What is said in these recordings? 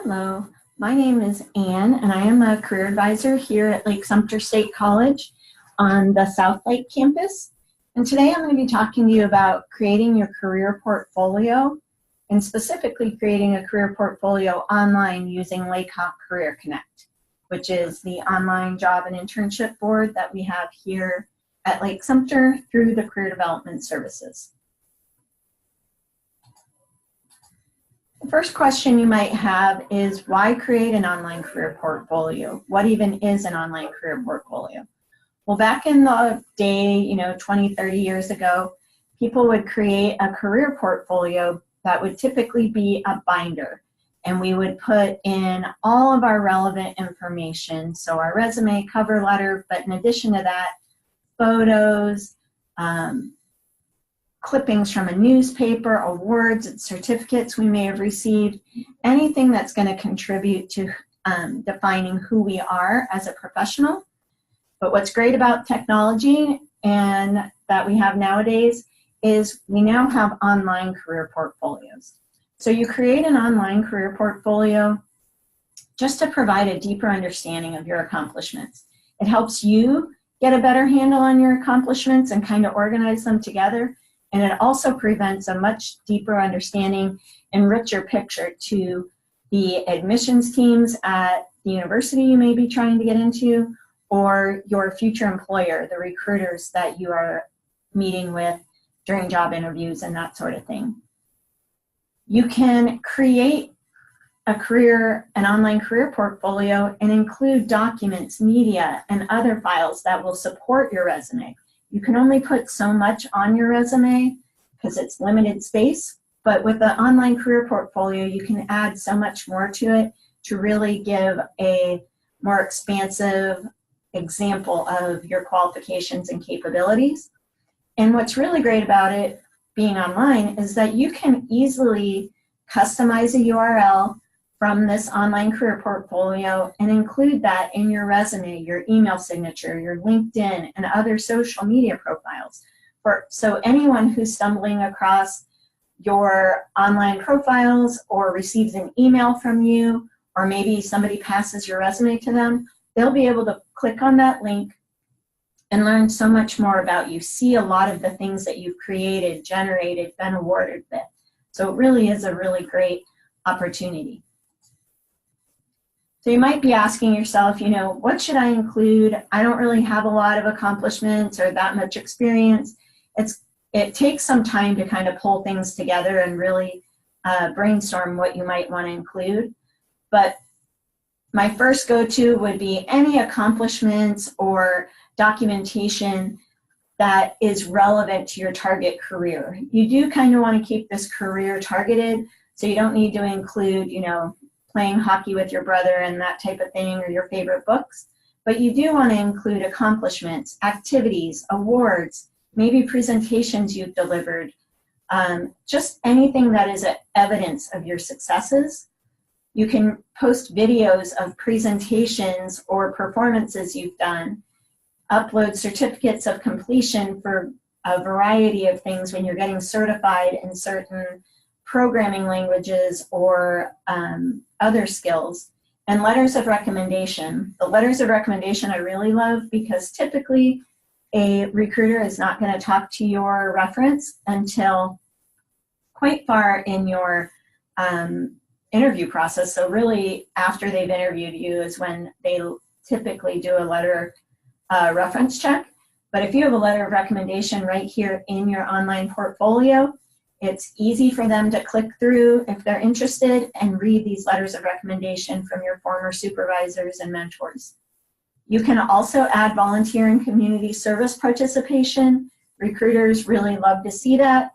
Hello, my name is Anne, and I am a career advisor here at Lake Sumter State College on the South Lake campus. And today I'm going to be talking to you about creating your career portfolio, and specifically creating a career portfolio online using Lakehawk Career Connect, which is the online job and internship board that we have here at Lake Sumter through the Career Development Services. The first question you might have is, why create an online career portfolio? What even is an online career portfolio? Well, back in the day, 20, 30 years ago, people would create a career portfolio that would typically be a binder. And we would put in all of our relevant information. So our resume, cover letter, but in addition to that, photos, clippings from a newspaper, awards and certificates we may have received, anything that's going to contribute to defining who we are as a professional. But what's great about technology and that we have nowadays is we now have online career portfolios. So you create an online career portfolio just to provide a deeper understanding of your accomplishments. It helps you get a better handle on your accomplishments and kind of organize them together. And it also prevents a much deeper understanding and richer picture to the admissions teams at the university you may be trying to get into, or your future employer, the recruiters that you are meeting with during job interviews and that sort of thing. You can create an online career portfolio and include documents, media, and other files that will support your resume. You can only put so much on your resume because it's limited space, but with the online career portfolio, you can add so much more to it to really give a more expansive example of your qualifications and capabilities. And what's really great about it being online is that you can easily customize a URL from this online career portfolio and include that in your resume, your email signature, your LinkedIn, and other social media profiles. So anyone who's stumbling across your online profiles or receives an email from you, or maybe somebody passes your resume to them, they'll be able to click on that link and learn so much more about you, see a lot of the things that you've created, generated, been awarded with. So it really is a really great opportunity. So you might be asking yourself, what should I include? I don't really have a lot of accomplishments or that much experience. It takes some time to kind of pull things together and really brainstorm what you might want to include. But my first go-to would be any accomplishments or documentation that is relevant to your target career. You do kind of want to keep this career targeted, so you don't need to include, playing hockey with your brother and that type of thing, or your favorite books. But you do want to include accomplishments, activities, awards, maybe presentations you've delivered, just anything that is evidence of your successes. You can post videos of presentations or performances you've done, upload certificates of completion for a variety of things when you're getting certified in certain programming languages or other skills, and letters of recommendation. The letters of recommendation I really love because typically a recruiter is not going to talk to your reference until quite far in your interview process. So really after they've interviewed you is when they typically do a letter reference check. But if you have a letter of recommendation right here in your online portfolio, it's easy for them to click through if they're interested and read these letters of recommendation from your former supervisors and mentors. You can also add volunteer and community service participation. Recruiters really love to see that.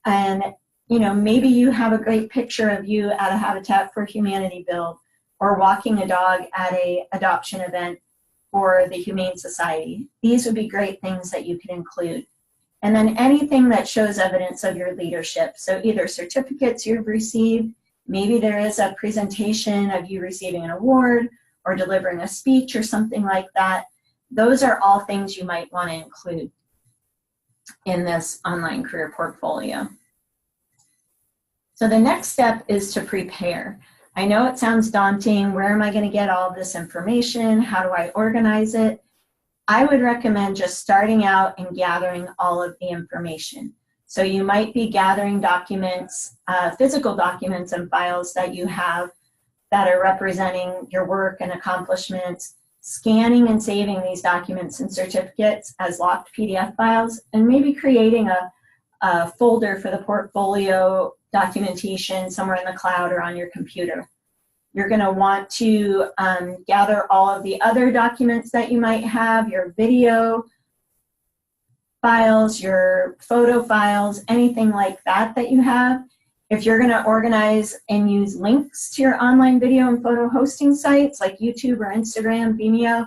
And maybe you have a great picture of you at a Habitat for Humanity build, or walking a dog at an adoption event for the Humane Society. These would be great things that you can include. And then anything that shows evidence of your leadership. So either certificates you've received, maybe there is a presentation of you receiving an award or delivering a speech or something like that. Those are all things you might want to include in this online career portfolio. So the next step is to prepare. I know it sounds daunting. Where am I going to get all of this information? How do I organize it? I would recommend just starting out and gathering all of the information. So you might be gathering documents, physical documents and files that you have that are representing your work and accomplishments, scanning and saving these documents and certificates as locked PDF files, and maybe creating a folder for the portfolio documentation somewhere in the cloud or on your computer. You're going to want to gather all of the other documents that you might have, your video files, your photo files, anything like that that you have. If you're going to organize and use links to your online video and photo hosting sites like YouTube or Instagram, Vimeo,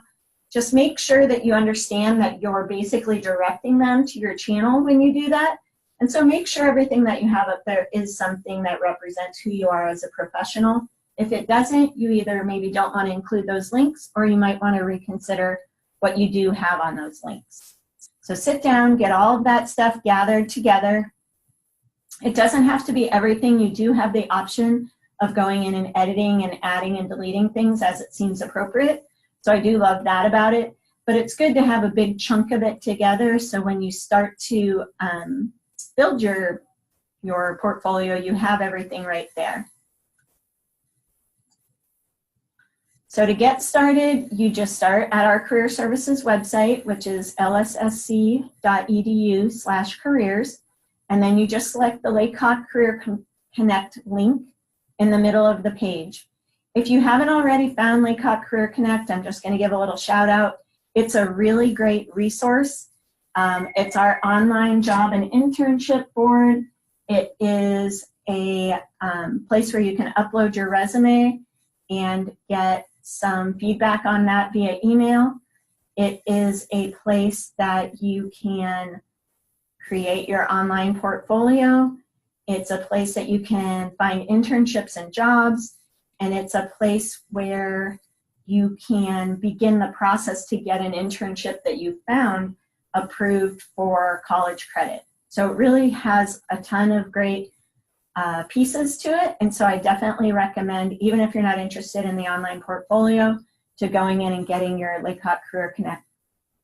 just make sure that you understand that you're basically directing them to your channel when you do that. And so make sure everything that you have up there is something that represents who you are as a professional. If it doesn't, you either maybe don't want to include those links, or you might want to reconsider what you do have on those links. So sit down, get all of that stuff gathered together. It doesn't have to be everything. You do have the option of going in and editing and adding and deleting things as it seems appropriate. So I do love that about it. But it's good to have a big chunk of it together, so when you start to build your portfolio, you have everything right there. So to get started, you just start at our career services website, which is lssc.edu/careers, and then you just select the Lakehawk Career Connect link in the middle of the page. If you haven't already found Lakehawk Career Connect, I'm just going to give a little shout out. It's a really great resource. It's our online job and internship board. It is a place where you can upload your resume and get some feedback on that via email. It is a place that you can create your online portfolio. It's a place that you can find internships and jobs, and it's a place where you can begin the process to get an internship that you found approved for college credit. So it really has a ton of great pieces to it, and so I definitely recommend, even if you're not interested in the online portfolio, to going in and getting your Lakehawk Career Connect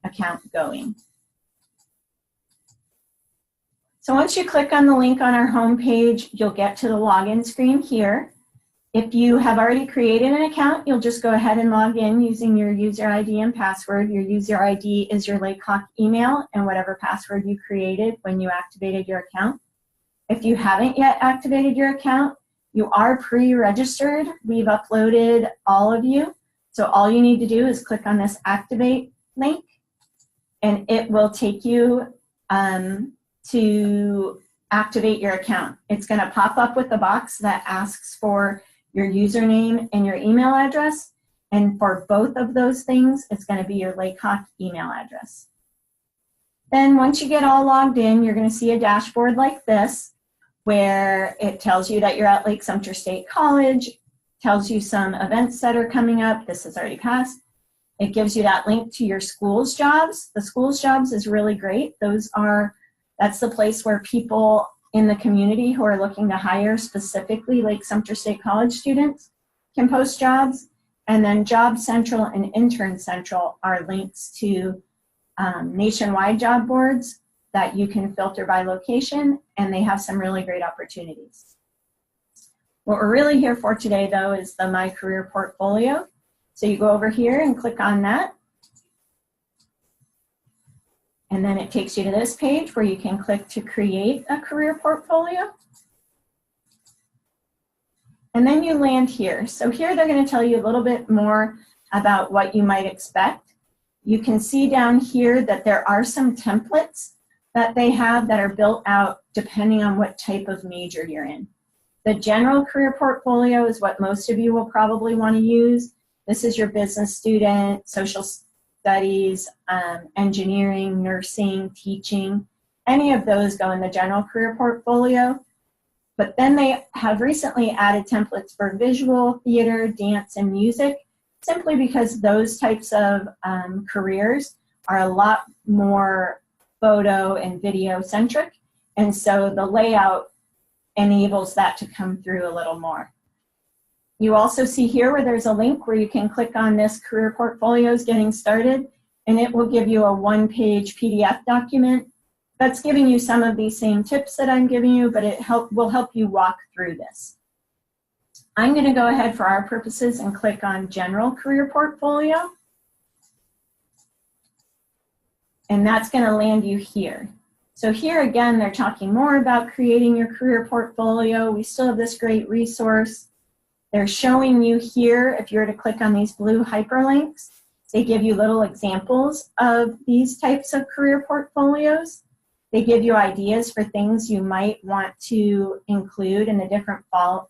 account going. So once you click on the link on our home page, you'll get to the login screen here. If you have already created an account, you'll just go ahead and log in using your user ID and password. Your user ID is your Lakehawk email and whatever password you created when you activated your account. If you haven't yet activated your account, you are pre-registered. We've uploaded all of you. So all you need to do is click on this activate link, and it will take you to activate your account. It's going to pop up with a box that asks for your username and your email address. And for both of those things, it's going to be your Lakehawk email address. Then once you get all logged in, you're going to see a dashboard like this, where it tells you that you're at Lake Sumter State College, tells you some events that are coming up. This has already passed. It gives you that link to your school's jobs. The school's jobs is really great. That's the place where people in the community who are looking to hire specifically Lake Sumter State College students can post jobs. And then Job Central and Intern Central are links to nationwide job boards that you can filter by location, and they have some really great opportunities. What we're really here for today, though, is the My Career Portfolio. So you go over here and click on that. And then it takes you to this page where you can click to create a career portfolio. And then you land here. So here they're going to tell you a little bit more about what you might expect. You can see down here that there are some templates that they have that are built out depending on what type of major you're in. The general career portfolio is what most of you will probably want to use. This is your business student, social studies, engineering, nursing, teaching. Any of those go in the general career portfolio. But then they have recently added templates for visual, theater, dance, and music, simply because those types of careers are a lot more photo and video centric, and so the layout enables that to come through a little more. You also see here where there's a link where you can click on this Career Portfolios Getting Started, and it will give you a one-page PDF document that's giving you some of these same tips that I'm giving you, but it will help you walk through this. I'm going to go ahead for our purposes and click on General Career Portfolio. And that's going to land you here. So here again, they're talking more about creating your career portfolio. We still have this great resource. They're showing you here, if you were to click on these blue hyperlinks, they give you little examples of these types of career portfolios. They give you ideas for things you might want to include in the different file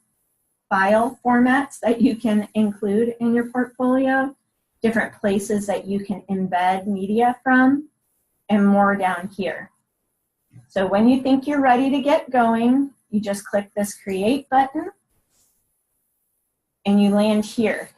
formats that you can include in your portfolio, different places that you can embed media from, and more down here. So when you think you're ready to get going, you just click this Create button, and you land here.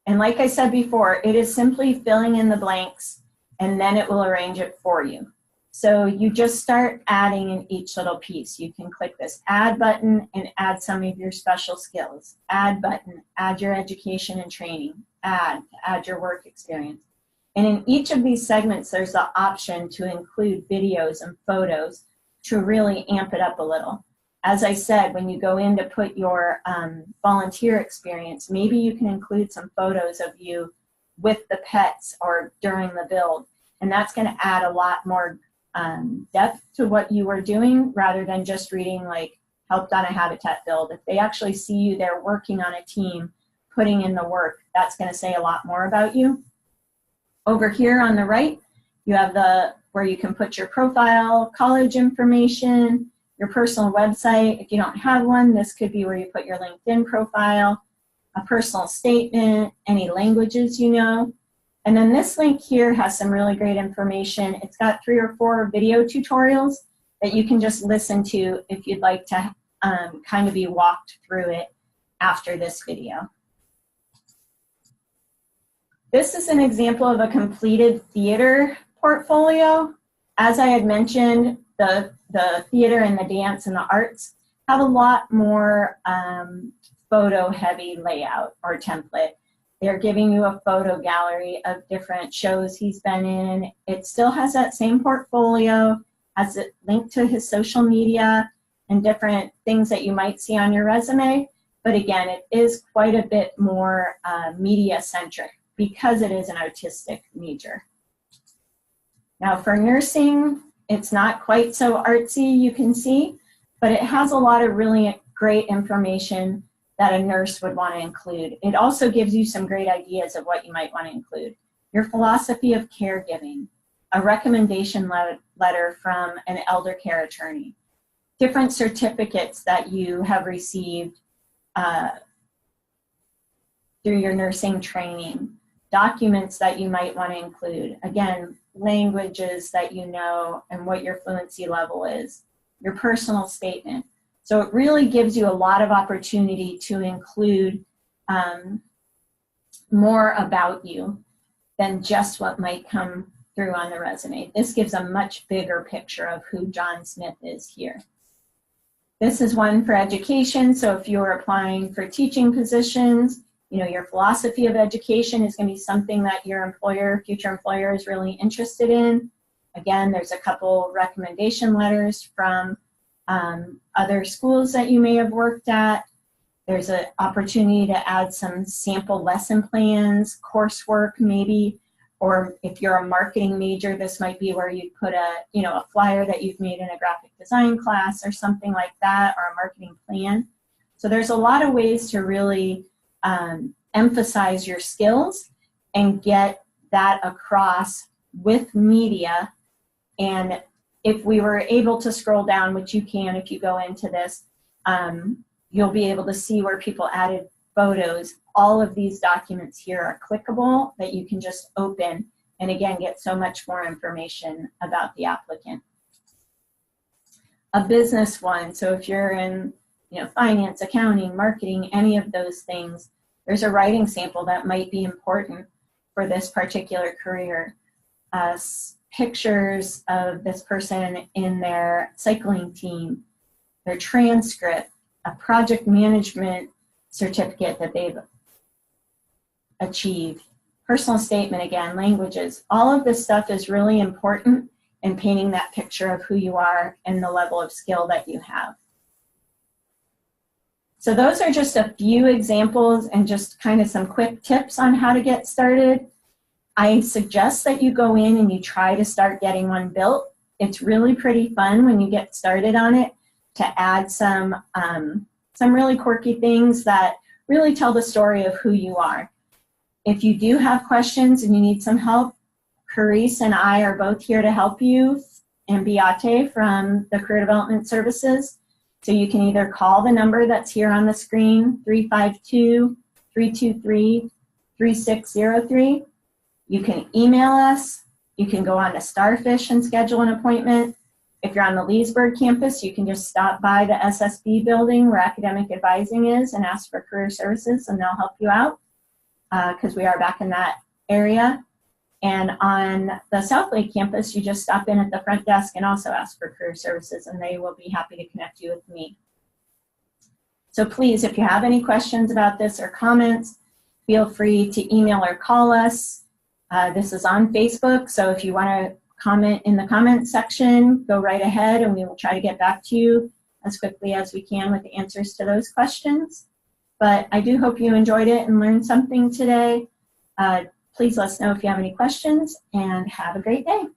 And like I said before, it is simply filling in the blanks, and then it will arrange it for you. So you just start adding in each little piece. You can click this Add button and add some of your special skills. Add button, add your education and training. Add your work experience. And in each of these segments, there's the option to include videos and photos to really amp it up a little. As I said, when you go in to put your volunteer experience, maybe you can include some photos of you with the pets or during the build. And that's going to add a lot more depth to what you were doing rather than just reading like helped on a habitat build. If they actually see you there working on a team, putting in the work, that's going to say a lot more about you. Over here on the right, you have where you can put your profile, college information, your personal website. If you don't have one, this could be where you put your LinkedIn profile, a personal statement, any languages you know. And then this link here has some really great information. It's got 3 or 4 video tutorials that you can just listen to if you'd like to kind of be walked through it after this video. This is an example of a completed theater portfolio. As I had mentioned, the theater and the dance and the arts have a lot more photo-heavy layout or template. They're giving you a photo gallery of different shows he's been in. It still has that same portfolio, has it linked to his social media and different things that you might see on your resume. But again, it is quite a bit more media-centric because it is an artistic major. Now for nursing, it's not quite so artsy, you can see, but it has a lot of really great information that a nurse would want to include. It also gives you some great ideas of what you might want to include. Your philosophy of caregiving, a recommendation letter from an elder care attorney, different certificates that you have received through your nursing training, documents that you might want to include. Again, languages that you know and what your fluency level is, your personal statement. So it really gives you a lot of opportunity to include more about you than just what might come through on the resume. This gives a much bigger picture of who John Smith is here. This is one for education. So if you're applying for teaching positions, you know, your philosophy of education is going to be something that your employer, future employer, is really interested in. Again, there's a couple recommendation letters from other schools that you may have worked at. There's an opportunity to add some sample lesson plans, coursework maybe, or if you're a marketing major, this might be where you put a flyer that you've made in a graphic design class or something like that, or a marketing plan. So there's a lot of ways to really emphasize your skills and get that across with media. And if we were able to scroll down, which you can if you go into this, you'll be able to see where people added photos. All of these documents here are clickable that you can just open and again get so much more information about the applicant. A business one, so if you're in finance, accounting, marketing, any of those things, there's a writing sample that might be important for this particular career. Pictures of this person in their cycling team, their transcript, a project management certificate that they've achieved. Personal statement again, languages, all of this stuff is really important in painting that picture of who you are and the level of skill that you have. So those are just a few examples and just kind of some quick tips on how to get started. I suggest that you go in and you try to start getting one built. It's really pretty fun when you get started on it to add some really quirky things that really tell the story of who you are. If you do have questions and you need some help, Carice and I are both here to help you, and Beate from the Career Development Services. So you can either call the number that's here on the screen, 352-323-3603. You can email us. You can go on to Starfish and schedule an appointment. If you're on the Leesburg campus, you can just stop by the SSB building where academic advising is and ask for career services, and they'll help you out because we are back in that area. And on the South Lake campus, you just stop in at the front desk and also ask for career services, and they will be happy to connect you with me. So please, if you have any questions about this or comments, feel free to email or call us. This is on Facebook, so if you want to comment in the comment section, go right ahead and we will try to get back to you as quickly as we can with the answers to those questions. But I do hope you enjoyed it and learned something today. Please let us know if you have any questions, and have a great day.